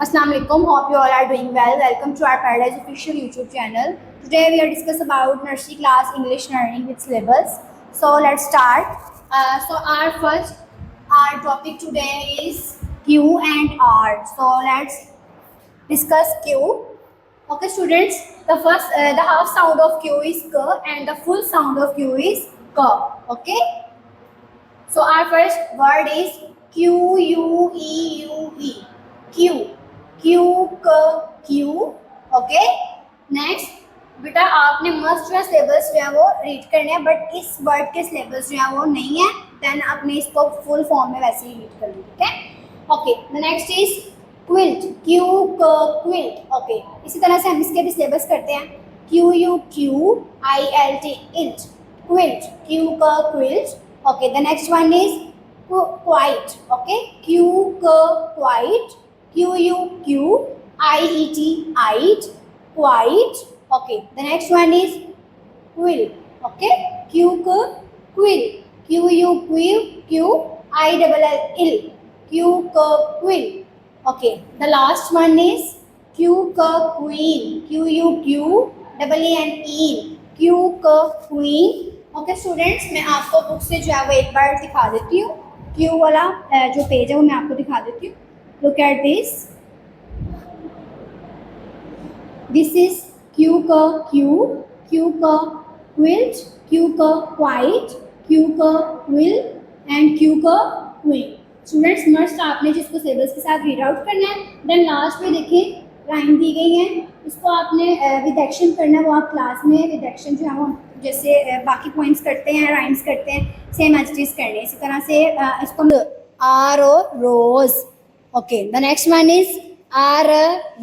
Assalamu alaikum. Hope you all are doing well. Welcome to our Paradise official YouTube channel. Today we are discussing about nursery class English learning with syllabus. So let's start. Our topic today is Q and R. So let's discuss Q. Okay, students. The half sound of Q is K and the full sound of Q is K. Okay. So our first word is Q U E U E. Q. Q K Q. Okay. Next बेटा आपने must जो है syllabus जो है वो read करने हैं, but इस वर्ड के सिलेबस जो है वो नहीं है, देन आपने इसको फुल फॉर्म में वैसे ही रीड कर ली. ठीक है. Okay. The next is quilt. Q क क्विल्ट. ओके. इसी तरह से हम इसके भी सिलेबस करते हैं. Q U Q I L T इल्ट. क्विल्ट. क्यू क quilt. Okay. The next one is quite. Okay. Q क quite. Q U Q I E T आइट. Quite. Okay, the next one is quill. Okay, Q quill. Q U Q I double L ill. Q quill. Okay, the last one is Q queen. Q U Q double E N E. Q queen. Okay students, मैं आपको book से जो है वो एक बार दिखा देती हूँ. Q वाला जो पेज है वो मैं आपको दिखा देती हूँ. Look at this. This is Q का Q, Q का quilt, Q का white, Q का quill and Q का queen. स्टूडेंट्स मस्ट आपने जिसको सिलेबस के साथ रीड आउट करना है. देन लास्ट में देखिए लाइन दी गई है, इसको आपने विद एक्शन करना है. वो आप क्लास में विद एक्शन जो है वो जैसे बाकी पॉइंट्स करते हैं, राइम्स करते हैं, सेम एक्टिविटीज करने. इसी तरह से इसको R O rose. Okay. The next one is R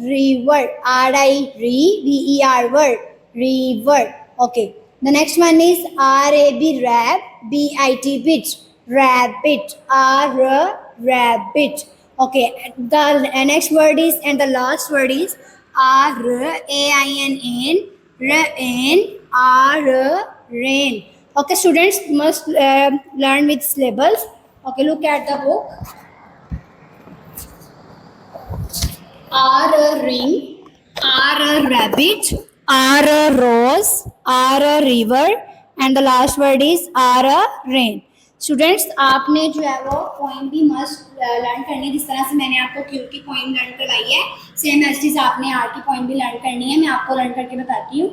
river. R I R V E R word. River. Okay. The next one is R A B rab. B I T bit. Rabbit. R rabbit. Okay. The next word is and the last word is R A I N N. Rain. R rain. Okay students, must learn with syllables. Okay, look at the book. R a ring, R a rabbit, R a rose, R a river and the last word is R a rain. Students आपने जो है वो poem भी must learn करनी है. जिस तरह से मैंने आपको क्यू की पोइम लर्न करवाई है, सेम एज इट आपने आर की पोइम भी लर्न करनी है. मैं आपको लर्न करके बताती हूँ.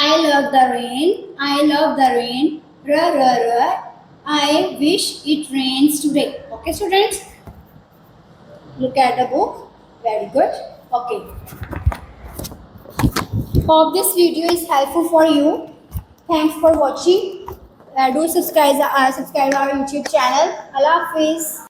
I love the rain, I love the rain, R R R, I wish it rains today. Okay students, look at the book. Very good. Okay. Hope this video is helpful for you. Thanks for watching. Do subscribe our YouTube channel. Allah Hafiz.